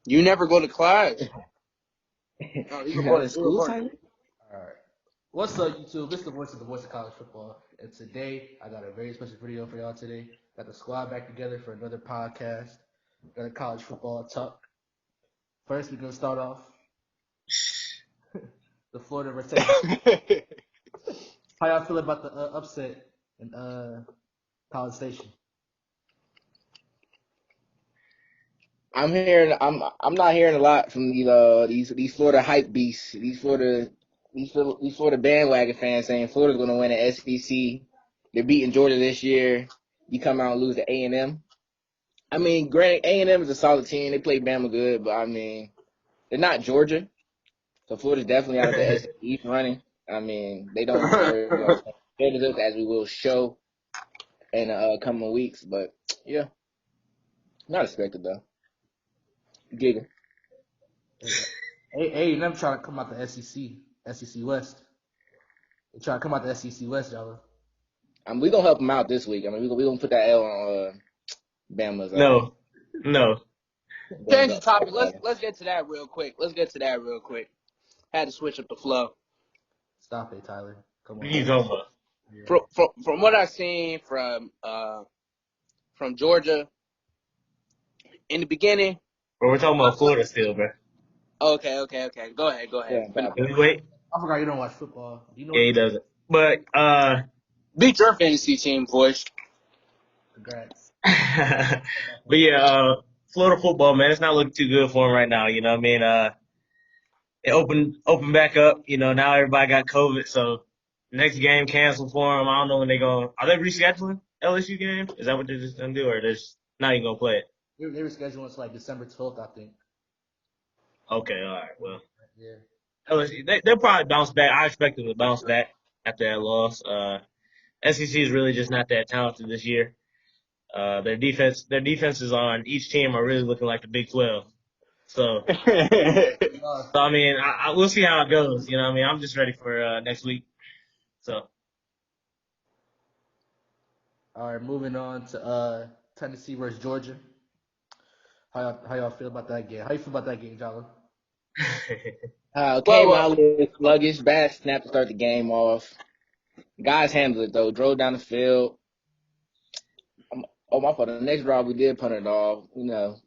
You never go to class. Oh, You you going to report. You school, report. Tyler? All right. What's up, YouTube? It's the voice of college football, and today I got a very special video for y'all. Today, got the squad back together for another podcast, got a college football talk. First, we're gonna start off the Florida versus Texas. How y'all feel about the upset in College Station? I'm not hearing a lot from these Florida hype beasts, these Florida bandwagon fans saying Florida's going to win the SEC. They're beating Georgia this year. You come out and lose to A&M. I mean, granted, A&M is a solid team. They play Bama good, but I mean, they're not Georgia. So Florida's definitely out of the SEC running. I mean, they don't deserve it as we will show in coming weeks. But yeah, not expected though. Giga. A&M trying to come out the SEC West. They trying to come out the SEC West, y'all. We gonna help them out this week. I mean, we gonna put that L on Bama's. No. Change the topic. Let's get to that real quick. Had to switch up the flow. Stop it, Tyler. Come on. What are you talking about? From what I've seen from Georgia in the beginning. Bro, we're talking about Florida still, bro. Okay. Go ahead. Yeah, Can we wait? I forgot you don't watch football. You know Yeah, he doesn't. But Beat your fantasy team, boys. Congrats. but yeah, Florida football, man, it's not looking too good for him right now. You know what I mean? It opened back up. You know, now everybody got COVID, so next game canceled for them. I don't know when they're going. Are they rescheduling LSU game? Is that what they're just gonna do, or they're just not even gonna play it? They were scheduled to like December 12th, I think. Okay, all right. Well, Yeah. LSU, they'll probably bounce back. I expect them to bounce back after that loss. SEC is really just not that talented this year. Their defenses on each team are really looking like the Big 12. So I mean, we'll see how it goes. You know what I mean? I'm just ready for next week. So. All right, moving on to Tennessee versus Georgia. How y'all feel about that game? How you feel about that game, Jalo? Came out a little sluggish, bad snap to start the game off. Guys handled it though, drove down the field. Oh, my fault. The next drive we did punt it off. You know,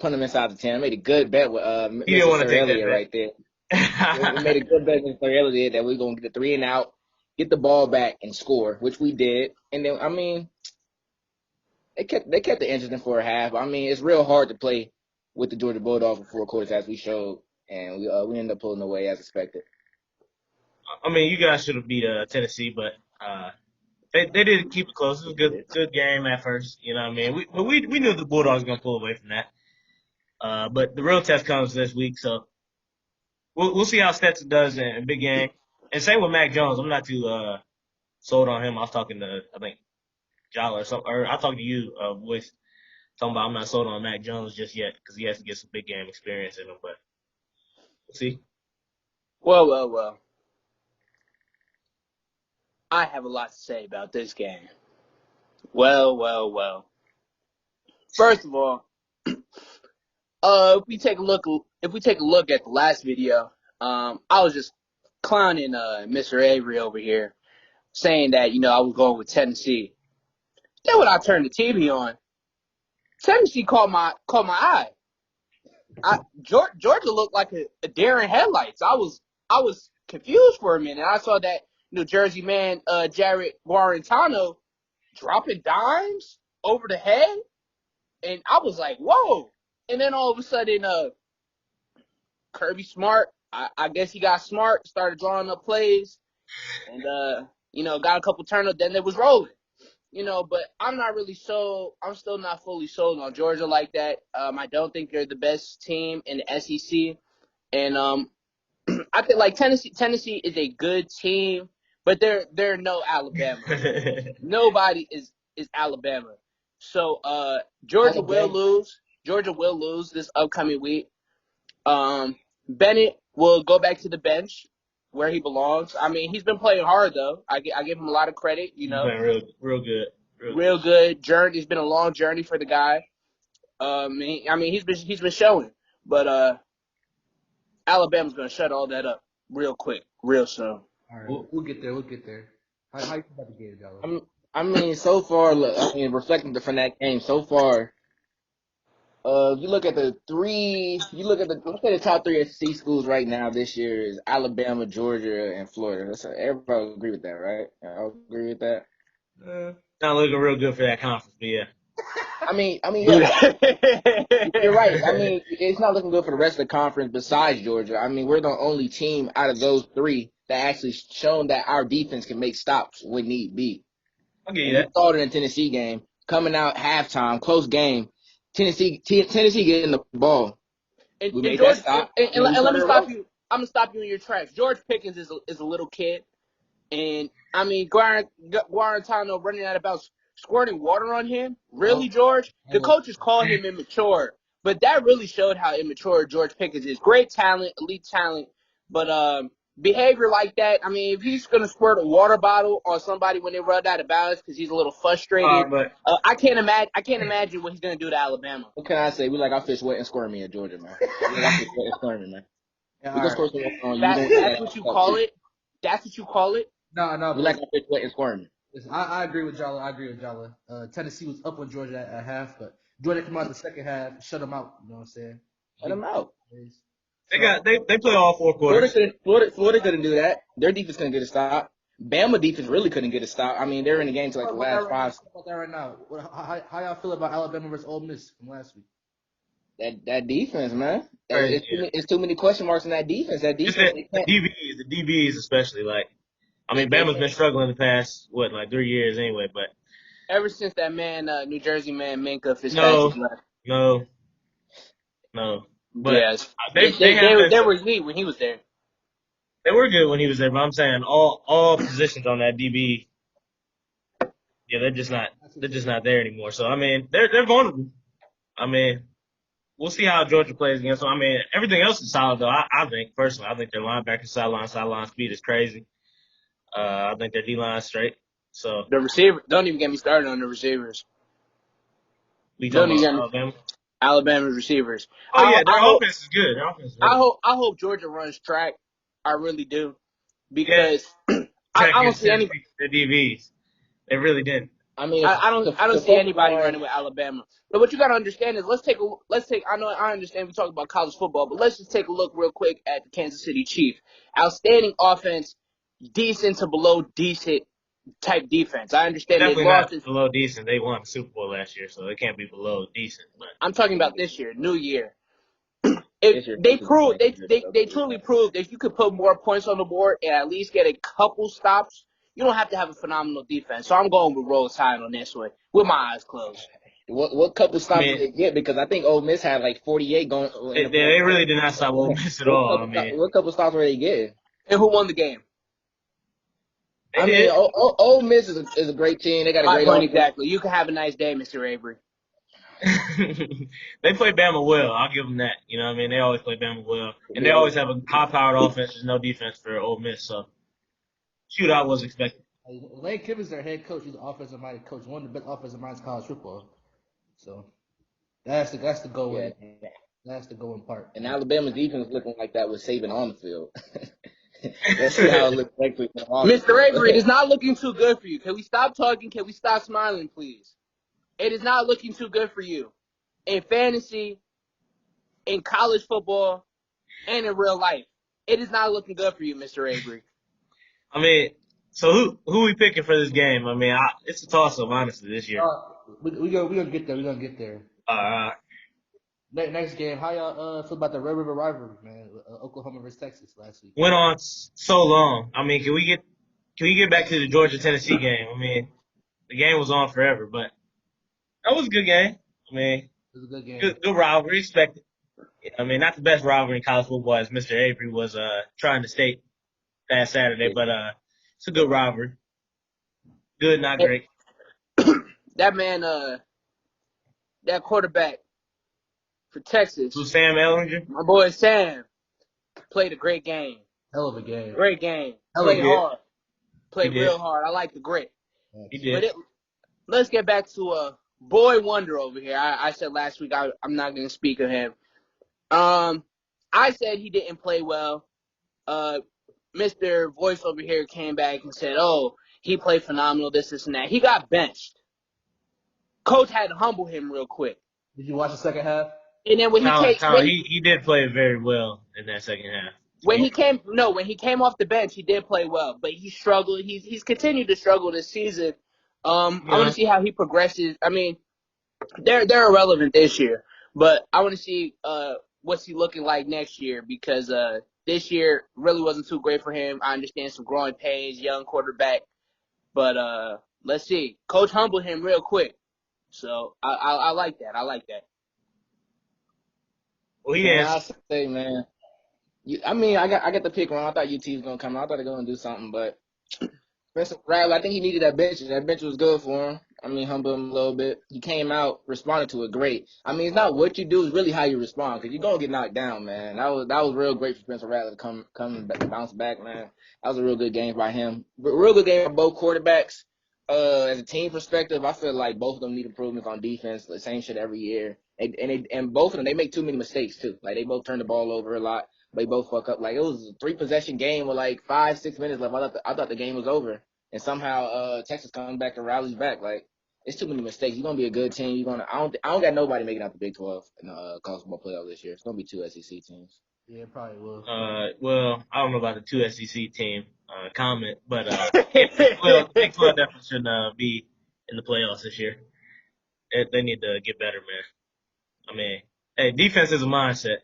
punt him inside the 10. I made a good bet with You didn't Mr. want to Sir take that Elliott bet. right there. We made a good bet with Sir Elliott that we're gonna get the 3 and out, get the ball back and score, which we did. And then I mean, they kept the interest in for a half. I mean, it's real hard to play with the Georgia Bulldogs for 4 quarters as we showed, and we ended up pulling away as expected. I mean, you guys should have beat Tennessee, but they did keep it close. It was a good game at first. You know what I mean? We knew the Bulldogs were gonna pull away from that. But the real test comes this week, so we'll see how Stetson does in a big game. And same with Mac Jones. I'm not too sold on him. I was talking to I think Jala or something, or I talked to you, voice, talking about I'm not sold on Mac Jones just yet because he has to get some big game experience in him. But we'll see. Well. I have a lot to say about this game. Well. First of all, if we take a look at the last video, I was just clowning Mr. Avery over here, saying that I was going with Tennessee. Then when I turned the TV on, Tennessee caught my eye. Georgia looked like a deer in headlights. I was confused for a minute. I saw that New Jersey man Jared Guarantano dropping dimes over the head, and I was like, whoa. And then all of a sudden, Kirby Smart, I guess he got smart, started drawing up plays, and got a couple turnovers. Then it was rolling. But I'm not really sold. I'm still not fully sold on Georgia like that. I don't think they're the best team in the SEC, and I think like Tennessee is a good team, but they're no Alabama. Nobody is Alabama. So Georgia will lose. Georgia will lose this upcoming week. Bennett will go back to the bench where he belongs. I mean, he's been playing hard though. I give him a lot of credit. He's been real good. Journey. It's been a long journey for the guy. He's been showing. But Alabama's gonna shut all that up real quick, real soon. All right, we'll get there. We'll get there. How you feel about the game, Jalo? I mean, so far, look, I mean, reflecting from that game, so far, you look at let's say the top three SEC schools right now this year is Alabama, Georgia, and Florida. Everybody will agree with that, right? I'll agree with that. Not looking real good for that conference, but yeah. I mean, yeah, you're right. I mean, it's not looking good for the rest of the conference besides Georgia. I mean, we're the only team out of those three that actually shown that our defense can make stops when need be. I'll give you And we that. saw it in the Tennessee game, coming out halftime, close game. Tennessee getting the ball. And, We and made that George, stop. and We let turned me it stop around. you. I'm gonna stop you in your tracks. George Pickens is a little kid, and I mean Guarantano running out about squirting water on him. Really, George? The coaches call him immature, but that really showed how immature George Pickens is. Great talent, elite talent, but behavior like that. I mean, if he's gonna squirt a water bottle on somebody when they run out of bounds because he's a little frustrated, But I can't imagine what he's gonna do to Alabama. What can I say? We like our fish wet and squirmy at Georgia, man. We like our fish wet and squirmy, man. Yeah, We all gonna right. score some on you. We gonna That's what you call it. That's what you call it. No, We like our fish wet and squirmy. listen, I agree with Jalo. I agree with Jalo. Tennessee was up on Georgia at half, but Georgia came out the second half, shut them out. You know what I'm saying? Let them out. they play all four quarters. Florida couldn't do that. Their defense couldn't get a stop. Bama defense really couldn't get a stop. I mean, they're in the game to like the last five. Talk about that right now. How y'all feel about Alabama versus Ole Miss from last week? That defense, man. Right, It's too many question marks in that defense. That Just defense, that the DBs especially. Like, I mean, Bama's been struggling the past 3 years anyway. But Ever since that man, New Jersey man, Minka Fitzpatrick left. no. But Yes. they were elite when he was there. They were good when he was there, but I'm saying all positions on that DB, yeah, they're just not there anymore. So I mean, they're vulnerable. I mean, we'll see how Georgia plays against them. I mean, everything else is solid though. I think personally, I think their linebacker sideline speed is crazy. I think their D line is straight. So The receiver, don't even get me started on the receivers. we talking about Alabama. Alabama's receivers. Oh yeah, their offense is good. I hope Georgia runs track. I really do, because I don't see any. The DBs. They really didn't. I mean, I don't see anybody running with Alabama. But what you got to understand is I understand we talk about college football, but let's just take a look real quick at the Kansas City Chiefs. Outstanding offense, decent to below decent type defense. I understand Definitely they lost. not below decent. They won the Super Bowl last year, so they can't be below decent. But I'm talking about this year, new year. They truly proved that you could put more points on the board and at least get a couple stops. You don't have to have a phenomenal defense. So I'm going with Roll Tide on this one with my eyes closed. What couple stops did they get? Because I think Ole Miss had like 48 going. They really did not stop Ole Miss at all. What couple stops were they getting? And who won the game? Ole Miss is a great team. They got a great point exactly. You can have a nice day, Mr. Avery. They play Bama well. I'll give them that. You know what I mean? They always play Bama well. And they always have a high-powered offense. There's no defense for Ole Miss. So, shootout was expected. Lane Kiffin's their head coach. He's an offensive-minded coach. One of the best offensive minds in college football. So, that's the goal. Yeah. That's the going part. And Alabama's defense looking like that with Saban on the field. Let's see how it looks next week. Mr. Avery, it is not looking too good for you. Can we stop talking? Can we stop smiling, please? It is not looking too good for you. In fantasy, in college football, and in real life. It is not looking good for you, Mr. Avery. I mean, so who we picking for this game? I mean, it's a toss-up, honestly, this year. We're gonna get there. We're gonna get there. Next game, how y'all feel about the Red River rivalry, man? Oklahoma versus Texas last week. Went on so long. I mean, can we get back to the Georgia-Tennessee game? I mean, the game was on forever, but that was a good game. I mean, it was a good game. Good rivalry, expected. I mean, not the best rivalry in college football, as Mr. Avery was trying to state past Saturday, but it's a good rivalry. Good, not great. That man, that quarterback for Texas, So Sam Ehlinger, my boy Sam, played a great game. Hell of a game. Great game. Played hard. Played real hard. I like the grit. He did. But let's get back to Boy Wonder over here. I said last week I'm not going to speak of him. I said he didn't play well. Mr. Voice over here came back and said, "Oh, he played phenomenal. This, and that." He got benched. Coach had to humble him real quick. Did you watch the second half? And then when He did play very well in that second half. when he came off the bench, he did play well, but he struggled. He's continued to struggle this season. I want to see how he progresses. I mean, they're irrelevant this year, but I want to see what's he looking like next year because this year really wasn't too great for him. I understand some growing pains, young quarterback, but let's see. Coach humbled him real quick, so I like that. I like that. Well, I say, man. I got the pick wrong. I thought UT was gonna come out. I thought they were gonna do something, but Spencer Rattler, I think he needed that bench. That bench was good for him. Humble him a little bit. He came out, responded to it great. It's not what you do, it's really how you respond, because you're gonna get knocked down, man. That was real great for Spencer Rattler to come back, bounce back, man. That was a real good game by him. Real good game by both quarterbacks. As a team perspective, I feel like both of them need improvements on defense. The same shit every year, and both of them, they make too many mistakes too. Like they both turn the ball over a lot. They both fuck up. Like it was a 3-possession game with like 5-6 minutes left. I thought the game was over, and somehow Texas comes back and rallies back. Like it's too many mistakes. You're gonna be a good team. I don't got nobody making out the Big 12 in the college football playoff this year. It's gonna be 2 SEC teams. Yeah, it probably will. Well, I don't know about the 2 SEC team comment, but Big 12 definitely should be in the playoffs this year. They need to get better, man. Hey, defense is a mindset,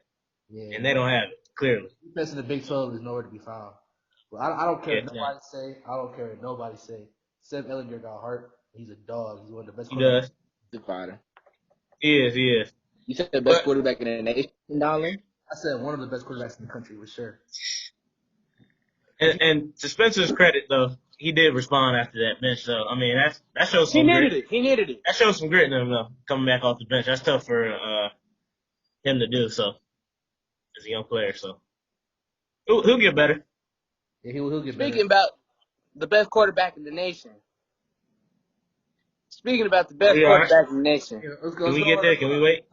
and they don't have it, clearly. Defense in the Big 12 is nowhere to be found. But I don't care what nobody say. I don't care what nobody say. Seb Ellinger got hurt. He's a dog. He's one of the best. He does. The fighter. He is. You said the best quarterback in the nation, Darling? I said one of the best quarterbacks in the country, for sure. And to Spencer's credit, though, he did respond after that bench. So that shows some grit. He needed it. That shows some grit in him, though, coming back off the bench. That's tough for him to do. So as a young player, so he'll get better. Yeah, he'll get better. Speaking about the best quarterback in the nation. Let's go. Yeah, Can we get there? Can we wait?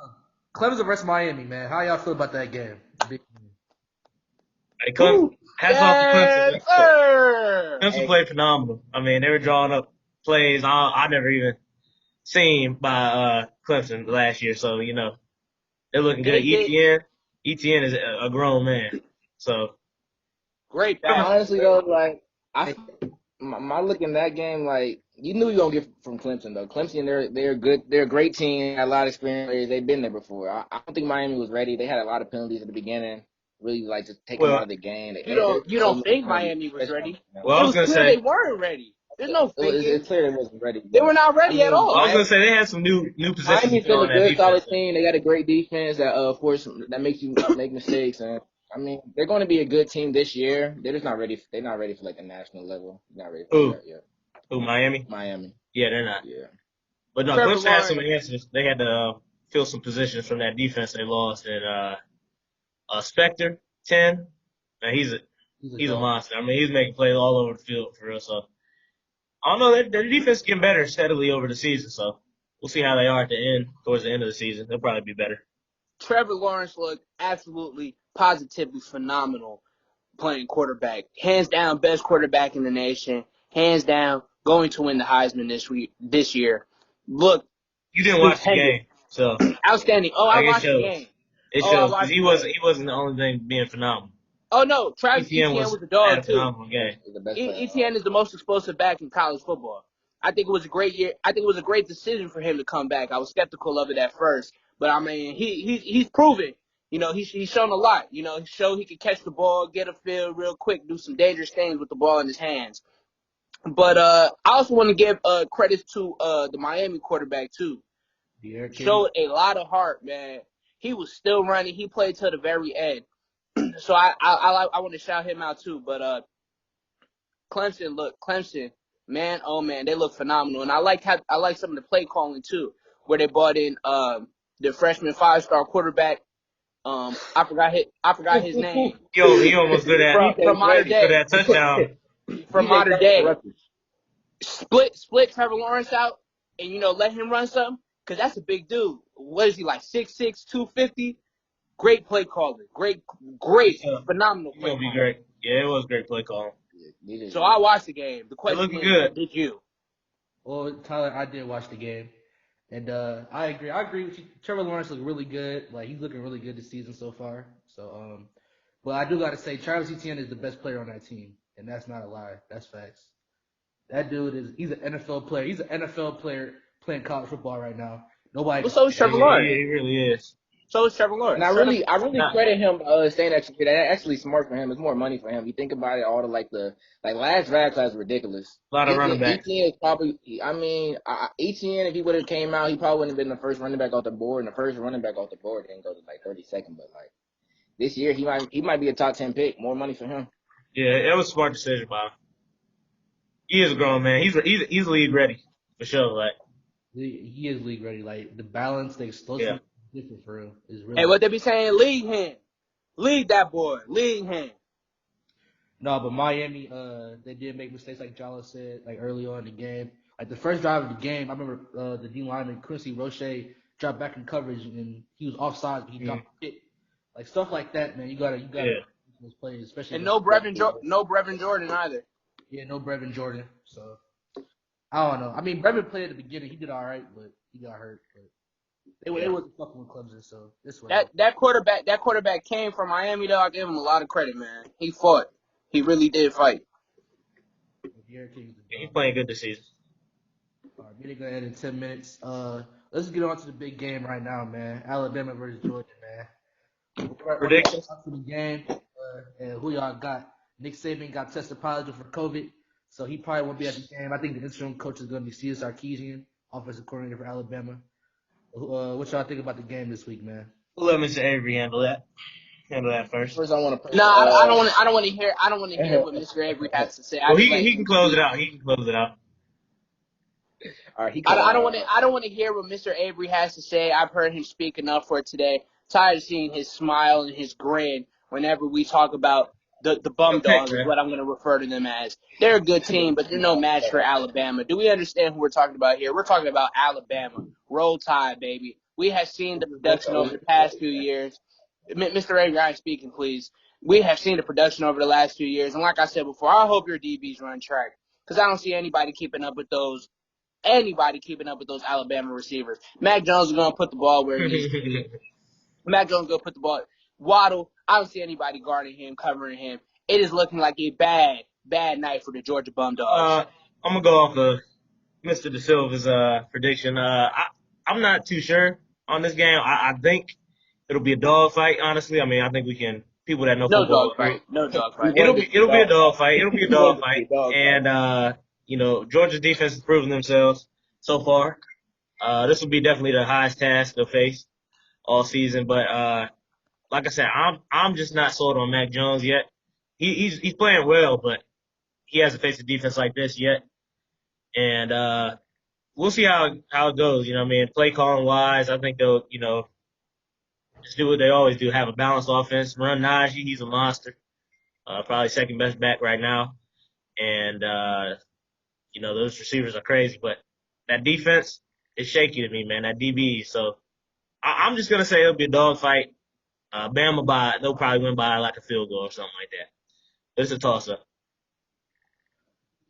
Clemson versus Miami, man. How y'all feel about that game? Hey, hats off to Clemson. Clemson played phenomenal. They were drawing up plays I never even seen by Clemson last year. So they're looking good. ETN is a grown man. So great. Honestly though, like my look in that game, like you knew you were gonna get from Clemson though. Clemson, they're good. They're a great team. Had a lot of experience. They've been there before. I don't think Miami was ready. They had a lot of penalties at the beginning. Really like to take them out of the game. You don't think Miami was ready? Well, I was gonna say they weren't ready. There's no thinking. It's clear they wasn't ready. They were not ready at all. I was gonna say they had some new possessions. Miami's still a good, solid team. They got a great defense that, of course, that makes you make mistakes. And they're going to be a good team this year. They're just not ready. They're not ready for like the national level. They're not ready for that yet. Who, Miami? Miami. Yeah, they're not. Yeah. But no, Clemson had some answers. They had to fill some positions from that defense they lost. And Spector, 10. Now he's a monster. He's making plays all over the field for real. So I don't know. Their defense is getting better steadily over the season. So we'll see how they are towards the end of the season. They'll probably be better. Trevor Lawrence looked absolutely, positively phenomenal playing quarterback. Hands down, best quarterback in the nation. Hands down, going to win the Heisman this year. Look, you didn't watch the game, so outstanding. Oh, I watched the game. It shows because he wasn't the only thing being phenomenal. Oh no, Travis Etienne was a dog too. Etienne is the most explosive back in college football. I think it was a great year. I think it was a great decision for him to come back. I was skeptical of it at first, but he's proven. He's shown a lot. He showed he could catch the ball, get a feel real quick, do some dangerous things with the ball in his hands. But I also want to give credit to the Miami quarterback too. Showed a lot of heart, man. He was still running. He played to the very end. So I want to shout him out too. But Clemson, man, oh man, they look phenomenal. And I like some of the play calling too, where they brought in the freshman 5-star quarterback. I forgot his name. Yo, he almost did that from modern day. For that touchdown. From modern day. Split Trevor Lawrence out and let him run something, because that's a big dude. What is he, like 6'6", 250? Great play calling. Great, phenomenal It's play gonna be calling. great. Yeah, it was great play call. So I watched the game. The It question looking is, good. did you? Well, Tyler, I did watch the game, and I agree. I agree with you. Trevor Lawrence looked really good. Like he's looking really good this season so far. So but I do gotta say, Travis Etienne is the best player on that team, and that's not a lie. That's facts. That dude he's an NFL player. He's an NFL player playing college football right now. Nobody Well, can so is say Yeah, Trevor that. Lawrence. he really is. So is Trevor And Lawrence. I Shut up. really Nah, credit him staying that year. That's actually smart for him. It's more money for him. You think about it, all the last draft class was ridiculous. a lot of running backs. ETN is probably. I mean, ETN if he would have came out, he probably wouldn't have been the first running back off the board. And the first running back off the board didn't go to like 32nd. But like this year, he might be a top 10 pick. More money for him. Yeah, it was a smart decision by him. He is a grown man. He's league ready for sure. Like, He is league ready. Like the balance, the yeah, explosiveness is different for him. Is Hey, really what they be saying? Lead him. Lead that boy. Lead him. no. But Miami, they did make mistakes, like Jala said, like early on in the game. Like the first drive of the game, I remember the D lineman Quincy Roche dropped back in coverage and he was offside, but he dropped a kick. Like stuff like that, man. You gotta yeah. those plays, especially And against no Brevin Jordan either. no Brevin Jordan. So I don't know. I mean, Brevin played at the beginning. He did all right, but he got hurt. But it wasn't fucking with Clemson, so this one. That quarterback came from Miami though. I give him a lot of credit, man. He fought. He really did fight. He's playing good this season. All right, meeting gonna end in 10 minutes. Let's get on to the big game right now, man. Alabama versus Georgia, man. Predictions? To the game, and who y'all got? Nick Saban got tested positive for COVID, so he probably won't be at the game. I think the interim coach is gonna be Steve Sarkisian, offensive coordinator for Alabama. What y'all think about the game this week, man? We'll let Mr. Avery handle that first. First, I want to. No, I don't want to hear. I don't want to hear what Mr. Avery has to say. Well, he can close it out. He can close it out. All right, I don't want to hear what Mr. Avery has to say. I've heard him speak enough for today. Tired of seeing his smile and his grin whenever we talk about the bum dogs is what I'm going to refer to them as. They're a good team, but they're no match for Alabama. Do we understand who we're talking about here? We're talking about Alabama. Roll Tide, baby. We have seen the production over the past few years. Mr. Avery, I'm speaking, please. We have seen the production over the last few years, and like I said before, I hope your DBs run track because I don't see anybody keeping up with those Alabama receivers. Mac Jones is going to put the ball where he needs to be. Mac Jones is going to put the ball. Waddle, I don't see anybody guarding him, covering him. It is looking like a bad night for the Georgia Bum Dogs. I'm going to go off of Mr. De Silva's prediction. I'm not too sure on this game. I think it'll be a dogfight, honestly. I mean, I think people that know football. No dog fight. It'll be a dogfight. It'll be a dogfight. And, Georgia's defense has proven themselves so far. This will be definitely the highest task they'll face all season. But like I said, I'm just not sold on Mac Jones yet. He's playing well, but he hasn't faced a defense like this yet. And we'll see how it goes. You know what I mean? Play calling wise, I think they'll, just do what they always do, have a balanced offense. Run Najee, he's a monster. Probably second best back right now. And those receivers are crazy, but that defense is shaky to me, man. That DB. So I'm just gonna say it'll be a dogfight. Bama they'll probably win by like a field goal or something like that. But it's a toss up.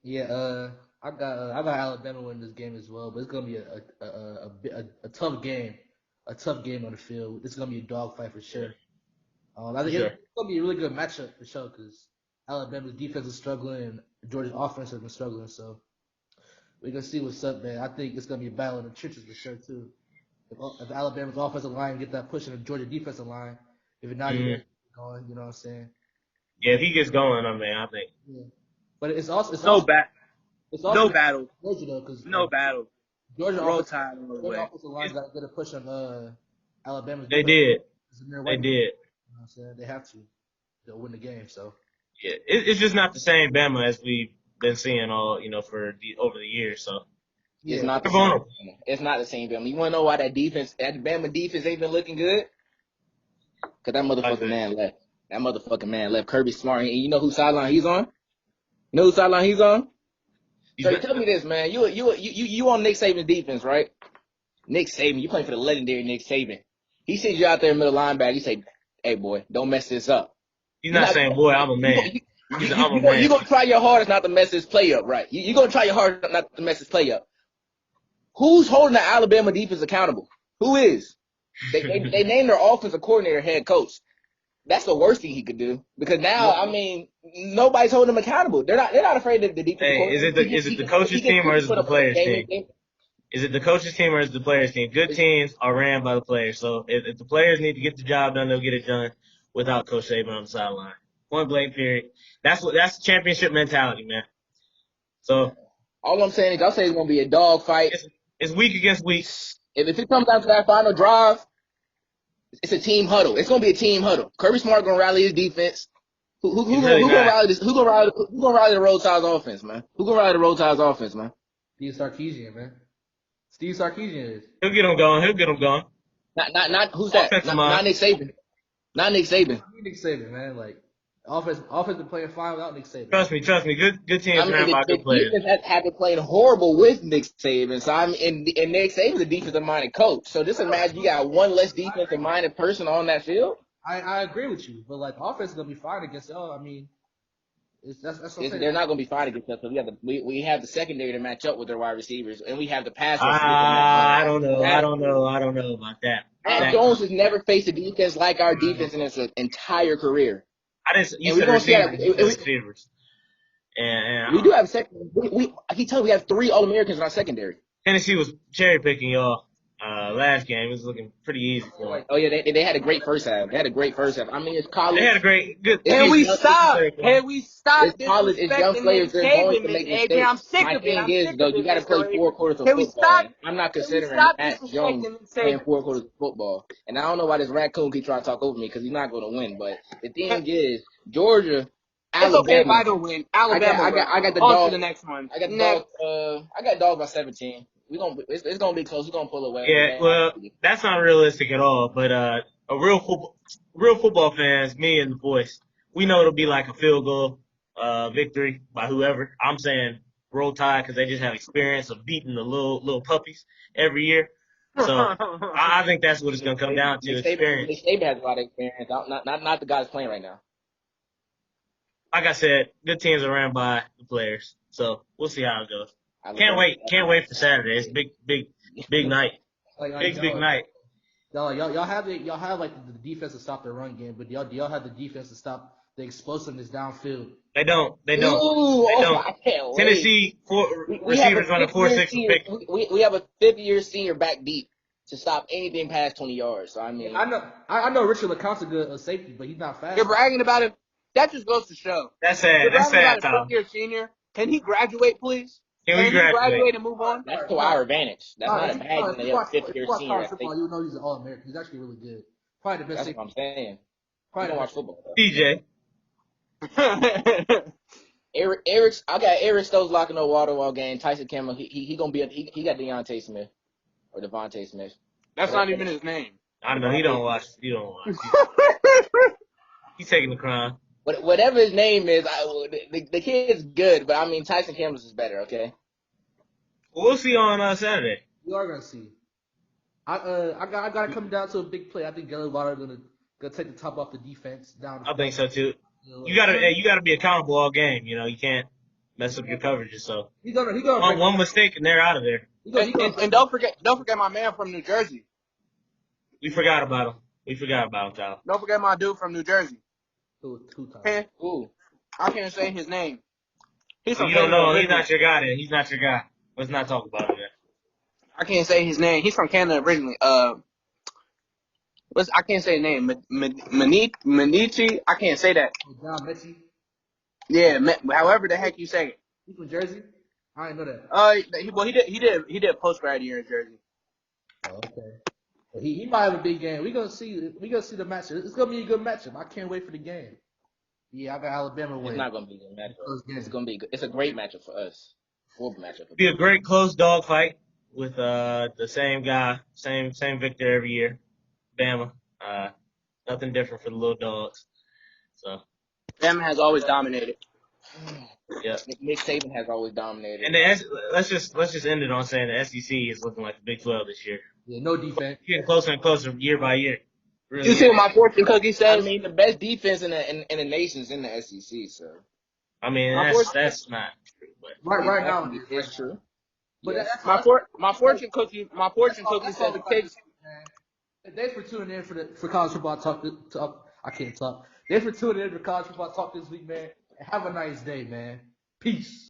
Yeah, I got Alabama winning this game as well, but it's gonna be a tough game, on the field. It's gonna be a dogfight for sure. I think it's gonna be a really good matchup for sure because Alabama's defense is struggling and Georgia's offense has been struggling. So we're gonna see what's up, man. I think it's gonna be a battle in the trenches for sure too. If Alabama's offensive line get that push in the Georgia defensive line, if it not going, you know what I'm saying? Yeah, if he gets going, I think. Yeah. But it's also no battle. Georgia though, because no battle. Georgia Roll offensive Tide all the way. line got to get a push on Alabama's. They defense. did. They did. You know what I'm saying? They have to. They'll win the game. So. Yeah, it's just not the same Bama as we've been seeing all over the years. So. It's not the same. It's not the same Bama. You want to know why that Bama defense ain't been looking good? Because that motherfucking man left. That motherfucking man left. Kirby Smart. And you know whose sideline he's on? You know whose sideline he's on? So tell me this, man. You on Nick Saban's defense, right? Nick Saban. You playing for the legendary Nick Saban. He sees you out there in the middle linebacker. He say, hey boy, don't mess this up. He's not saying, boy, I'm a man. He's an I'm a man. You're going to try your hardest not to mess this play up, right? You're going to try your hardest not to mess this play up. Who's holding the Alabama defense accountable? Who is? They named their offensive coordinator head coach. That's the worst thing he could do because now, I mean, nobody's holding him accountable. They're not afraid of the defense. Hey, is it the coach's team or is it the players' team? Is it the coach's team or is it the players' team? Good teams are ran by the players. So if the players need to get the job done, they'll get it done without Coach Saban on the sideline. Point blank, period. That's championship mentality, man. So all I'm saying is I'll say it's gonna be a dog fight. It's week against week. If it comes down to that final drive, it's a team huddle. It's gonna be a team huddle. Kirby Smart gonna rally his defense. Who gonna rally this? Who gonna rally the Roll Tides offense, man? Who gonna rally the Roll Tides offense, man? Steve Sarkisian, man. Steve Sarkisian is. He'll get him going. Not who's that? Not Nick Saban. Not Nick Saban. Nick Saban, man. Like offense been playing fine without Nick Saban. Trust me. Good teams ran by good players. The defense have been playing horrible with Nick Saban. So and Nick Saban's a defensive-minded coach. So just imagine you got one less defensive-minded person on that field. I agree with you, but like offense is gonna be fine against y'all. I mean, that's what I'm saying. They're not gonna be fine against us. So we have the secondary to match up with their wide receivers, and we have the pass rush. I don't know about that. Matt Jones has never faced a defense like our defense in his entire career. You said receivers. And we do have second. He told me we have 3 All-Americans in our secondary. Tennessee was cherry picking y'all. Last game it was looking pretty easy for them. Oh yeah, they had a great first half. I mean, it's college. They had a good. And we stop. It's college. It's young players. They're going to make mistakes. I'm sick of it. My thing is, though, you got to play 4 quarters of football. I'm not considering Matt Jones playing 4 quarters of football. And I don't know why this raccoon keep trying to talk over me because he's not going to win. But the thing is, Georgia. It's okay if I don't win. Alabama. I got the on dog. To the next one. I got the dog. I got dog by 17. It's gonna be close. We're gonna pull away. Yeah, well, that's not realistic at all. But a real football fans, me and the boys, we know it'll be like a field goal victory by whoever. I'm saying Roll Tide because they just have experience of beating the little puppies every year. So I think that's what it's gonna come down to. Experience. Nick Saban has a lot of experience. Not the guys playing right now. Like I said, good teams are ran by the players. So we'll see how it goes. Can't wait for Saturday. It's big night. Big night. Y'all have like the defense to stop the run game, but do y'all have the defense to stop the explosiveness downfield? They don't. Ooh, I can't wait. Tennessee receivers running 4.6 pick. We have a 5th-year senior back deep to stop anything past 20 yards. So I mean, I know Richard LeCounte's a good safety, but he's not fast. You're bragging about him. That just goes to show. That's sad. That's sad, Tom. 5th-year senior. Can he graduate, please? Can we graduate and move on? That's to our advantage. That's not a bad thing. They have a 5th-year senior. You know he's an All-American. He's actually really good. Probably the best. That's what I'm saying. Probably don't watch football. DJ. I got Eric Stokes locking up water all game. Tyson Campbell, he gonna be he got Deontay Smith or Devontae Smith. That's not even his name. I know he don't watch. He's taking the crown. Whatever his name is, the kid's good, but I mean Tyson Campbell's is better. Okay. We'll see on Saturday. You are gonna see. I gotta come down to a big play. I think Galen Water gonna take the top off the defense down. I think so too. You gotta be accountable all game. You know you can't mess up your coverages. So he gonna one mistake and they're out of there. And don't forget my man from New Jersey. We forgot about him, Tyler. Don't forget my dude from New Jersey. Who? I can't say his name. He's you don't know. He's not your guy. Then he's not your guy. Let's not talk about it. I can't say his name. He's from Canada originally. I can't say his name. Manichi. I can't say that. John Mechie. Yeah. However the heck you say it. He's from Jersey. I didn't know that. He did post grad year in Jersey. Oh, okay. Well, he might have a big game. We're gonna see the matchup. It's gonna be a good matchup. I can't wait for the game. Yeah, I got Alabama winning. It's not gonna be a good matchup. It's gonna be good. It's a great matchup for us. Full matchup. It'll be a great close dog fight with the same guy, same victor every year. Bama. Nothing different for the little dogs. So Bama has always dominated. Yeah. Nick Saban has always dominated. And let's just end it on saying the SEC is looking like the Big 12 this year. Yeah, no defense. Getting closer and closer year by year. Really You see is. what my fortune cookie I says? mean, the best defense in the nation is in the SEC. So I mean, My fortune, that's not true, but Right now it is. it's true. But Yes. my fortune cookie that's said all the we got Pigs. this week, man. Thanks for tuning in for college football talk. I can't talk. Thanks for tuning in for college football talk this week, man. And have a nice day, man. Peace.